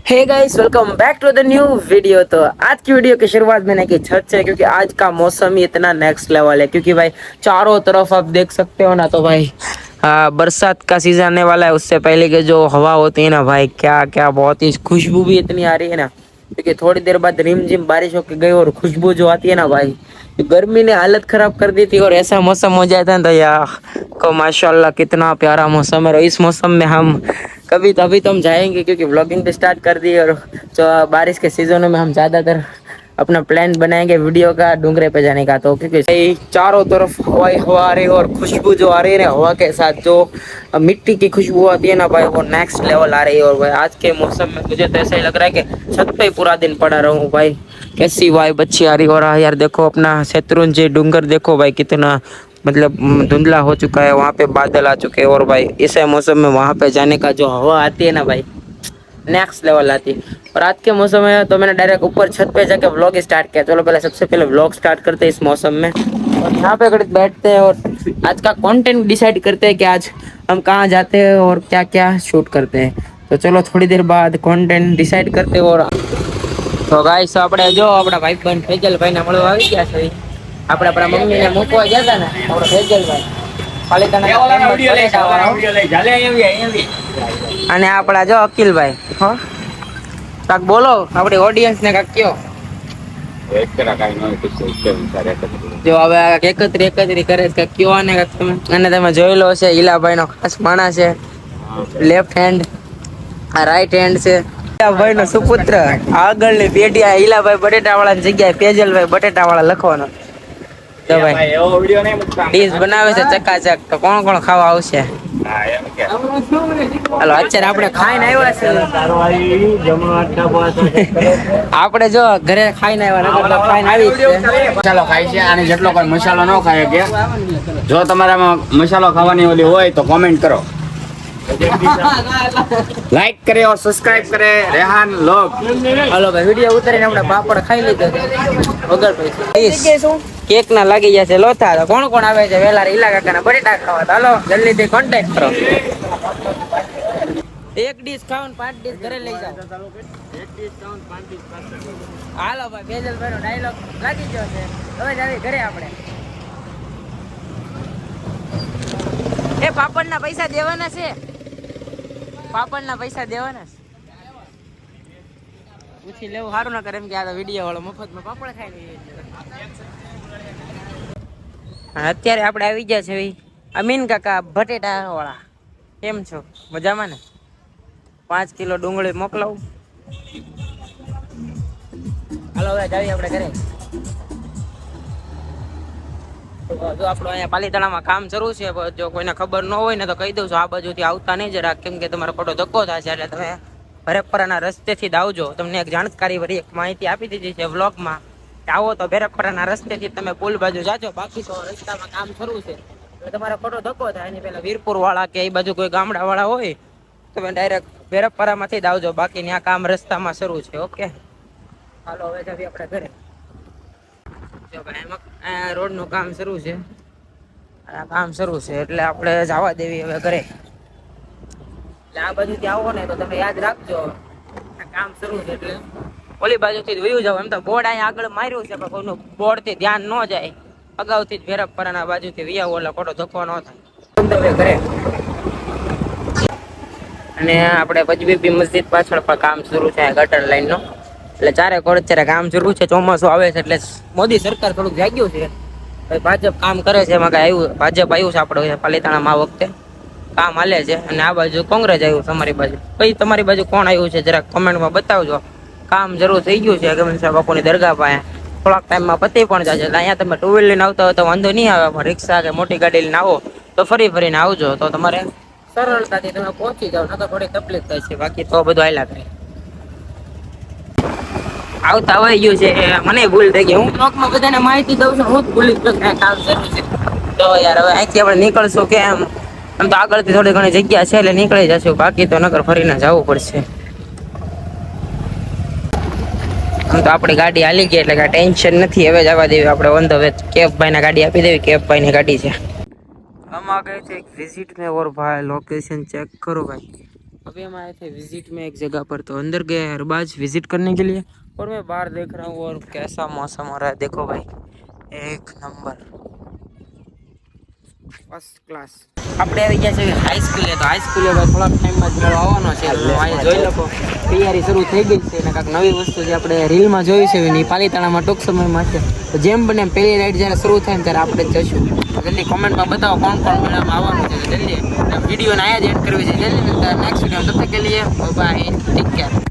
Hey guys, welcome back to the new video. तो आज की वीडियो की शुरुआत मैंने की छत से, क्योंकि आज का मौसम ही इतना नेक्स्ट लेवल है। क्योंकि भाई चारों तरफ आप देख सकते हो ना, तो भाई बरसात का सीजन आने वाला है। उससे पहले की जो हवा होती है ना भाई, क्या क्या बहुत ही खुशबू भी इतनी आ रही है ना। क्योंकि थोड़ी देर बाद रिमझिम बारिश होके गई और खुशबू जो आती है ना भाई, गर्मी ने हालत खराब कर दी थी। और ऐसा मौसम हो जाता है तो यार को माशाल्लाह कितना प्यारा मौसम है। और इस मौसम में हम कभी तभी तो हम जाएंगे, क्योंकि व्लॉगिंग भी स्टार्ट कर दी। और जो बारिश के सीजनों में हम ज़्यादातर अपना प्लान बनाएंगे वीडियो का डूंगरे पे जाने का। तो क्योंकि सही चारों तरफ हवा ही हवा आ रही है, और खुशबू जो आ रही है ना हवा के साथ, जो मिट्टी की खुशबू आती है ना भाई, वो नेक्स्ट लेवल आ रही है। और भाई आज के मौसम में मुझे तो ऐसा ही लग रहा है कि छत पे ही पूरा दिन पड़ा रहूं भाई। कैसी वाइब अच्छी आ रही है। और यार देखो अपना शत्रुंजय डूंगर देखो भाई, कितना मतलब धुंधला हो चुका है, वहाँ पे बादल आ चुके हैं। और भाई ऐसे मौसम में वहाँ पे जाने का जो हवा आती है ना भाई, नेक्स्ट लेवल आती है। और आज के मौसम में तो मैंने डायरेक्ट ऊपर छत पे जाके व्लॉग स्टार्ट किया। चलो पहले सबसे पहले व्लॉग स्टार्ट करते हैं इस मौसम में, और यहाँ पे घड़ी बैठते हैं और आज का कंटेंट डिसाइड करते हैं कि आज हम कहाँ जाते हैं और क्या क्या शूट करते हैं। तो चलो थोड़ी देर बाद कंटेंट डिसाइड करते हैं। और तो गाइस આપણે જો આપણા ભાઈબંધ ફેજલભાઈને મળવા આવી ગયા છે। આપણે આપણા મમ્મીને મૂકવા ગયા હતા ને, આપણો ફેજલભાઈ અને આપણા જો અકિલભાઈ, હો કાક બોલો આપણી ઓડિયન્સ ને કાક કયો। જો હવે એકત્રી કરે છે, કાક કયો ને કાક તમે। અને તમે જોયેલો હશે ઈલાભાઈ નો ખાસ માણસ છે, લેફ્ટ હેન્ડ આ રાઈટ હેન્ડ છે ઈલાભાઈ નો સુપુત્ર। આગળની પેઢી આ ઈલાભાઈ બટેટા વાળા જગ્યાએ ફેજલભાઈ બટેટા વાળા લખવાનો। તો ભાઈ એવો વિડિયો નહીં મૂકતા, ડીશ બનાવે છે ચકાચક। તો કોણ કોણ ખાવા આવશે? હાલો અત્યારે આપણે ખાઈને આવ્યા છે। આપણે જો ઘરે ખાઈને આવ્યા, ખાઈને આવી મસાલો ખાય છે, અને જેટલો કોઈ મસાલો ન ખાય કે જો તમારામાં મસાલો ખાવાની ઓલી હોય તો કોમેન્ટ કરો, લાઈક કરે और સબસ્ક્રાઇબ કરે રેહાન લોગ। હાલો ભાઈ વિડિયો ઉતારીને આપણે પાપડ ખાઈ લીધો વગર પૈસા। કેક ના લાગી જશે લોથા। તો કોણ કોણ આવે છે વેલા ઈલા કાકાના બટેટા ખાવા? તો હાલો જલ્દી થી કોન્ટેક્ટ કરો। એક ડીશ ખાવ ને 5 ડીશ ઘરે લઈ જાઓ। એક ડીશ ખાવ ને 5 ડીશ પાછળ। હાલો ભાઈ ફેજલભાઈ નો ડાયલોગ લાગી ગયો છે, હવે જ આવી ઘરે આપણે। એ પાપડના પૈસા દેવાના છે, પાપડના પૈસા દેવાના છે। પૂછી લેવું સારું ના કરે એમ કે આ તો વિડીયો વાળો મફતમાં પાપડ ખાઈ લઈએ છે। અત્યારે આપણે આવી ગયા છે અમીન કાકા બટેટા વાળા। કેમ છો? મજામાં ને? 5 કિલો ડુંગળી મોકલાવું। હાલો હવે જાવી આપણે ઘરે। જો આપણો અહીંયા પાલીતાણામાં કામ શરૂ છે, જો કોઈને ખબર ન હોય ને તો કહી દઉં છું, આ બાજુથી આવતા નહીં જરા, કેમ કે તમારો ખોટો ધક્કો થશે। એટલે તમે ભેરપરાના રસ્તેથી જ આવજો। તમને એક જાણકારી ભરી એક માહિતી આપી દીધી છે વ્લોગમાં, આવો તો ભેરપરાના રસ્તેથી તમે પુલ બાજુ જાજો, બાકી તો રસ્તામાં કામ શરૂ છે। તમારો ખોટો ધક્કો થાય એની પહેલા વીરપુર વાળા કે એ બાજુ કોઈ ગામડા વાળા હોય તમે ડાયરેક્ટ ભેરપરામાંથી જ આવજો, બાકી ત્યાં કામ રસ્તામાં શરૂ છે। ઓકે હાલો હવે જાવી આપણે ઘરે। જો ભાઈ એમાં રોડ નું કામ શરૂ છે, આ કામ શરૂ છે એટલે આપણે જવા દેવી હવે ઘરે। એટલે આ બાજુથી આવો ને તો તમે યાદ રાખજો આ કામ શરૂ છે, એટલે ઓલી બાજુથી જ વયું જાવ। એમ તો બોર્ડ અહીંયા આગળ માર્યું છે, પણ કોઈનું બોર્ડ થી ધ્યાન ન જાય, અગાઉથી જ ભેરપરાના બાજુથી વિયાવો એટલે ખોટો ધક્કો ન થાય ઘરે। અને આપણે પજબીબી મસ્જિદ પાછળ પણ કામ શરૂ છે ગટર લાઈન નો, એટલે ચારે કોર અત્યારે કામ શરૂ છે। ચોમાસું આવે છે એટલે મોદી સરકાર થોડુંક જાગ્યું છે, ભાજપ કામ કરે છે। એમાં કઈ આવ્યું ભાજપ આવ્યું છે આપણે પાલીતાણામાં આ વખતે કામ હાલે છે। અને આ બાજુ કોંગ્રેસ આવ્યું છે અમારી બાજુ। પછી તમારી બાજુ કોણ આવ્યું છે જરાક કોમેન્ટમાં બતાવજો। કામ જરૂર થઈ ગયું છે ગમન સાહેબ બાપુની દરગાહ પાસે, થોડાક ટાઈમમાં પતી પણ જશે। એટલે અહીંયા તમે ટુ વ્હીલર લઈને આવતા હોય તો વાંધો નહીં આવે, રિક્ષા કે મોટી ગાડી લઈને આવો તો ફરી ફરીને આવજો, તો તમારે સરળતાથી તમે પહોંચી જાવ, નકર થોડી તકલીફ થાય છે, બાકી તો બધું હાલ્યા કરે। આવતા આવી ગયું છે, મને ભૂલ થઈ ગઈ, હું બ્લોગમાં બધાને માહિતી દઉં છું, હું જ ભૂલી ગયો કામ શરૂ છે। તો યાર હવે અહીંથી આપણે નીકળશું કે એમ તો આગળથી થોડી ઘણી જગ્યા છે એટલે નીકળી જશું, બાકી તો નકર ફરીને જવું પડશે। આમ તો આપણી ગાડી હાલી ગઈ એટલે કાંઈ ટેન્શન નથી, હવે જવા દેવી આપણે ઓન ધ વે। કેબ ભાઈને ગાડી આપી દેવી, કેબ ભાઈની ગાડી છે। हम आ गए थे एक विजिट में और भाई लोकेशन चेक करो भाई, अभी हम आए थे विजिट में एक जगह पर, तो अंदर गए हरबाज विजिट करने के लिए और मैं बाहर देख रहा हूँ और कैसा मौसम हो रहा है देखो भाई, एक नंबर ફર્સ્ટ ક્લાસ. આપણે આવી ગયા છે હાઈ સ્કૂલે, તો હાઈ સ્કૂલે ભાઈ થોડાક ટાઈમમાં જ મેળો આવવાનો છે. અહીંયા જોઈ લો તૈયારી શરૂ થઈ ગઈ છે અને કાંઈક નવી વસ્તુ જે આપણે રીલમાં જોઈ છે એની પાલીતાણામાં ટૂંક સમયમાં છે. તો જેમ બને એમ પહેલી રાઈડ જ્યારે શરૂ થાય ને ત્યારે આપણે જશું. જલ્દી કોમેન્ટમાં બતાવો કોણ કોણ મેળામાં આવવાનું છે. જલ્દી વિડીયોને આયા જ એડ કરવી છે. જલ્દી નેક્સ્ટ વિડીયો તબ તક કે લીએ બાય, ટેક કેર.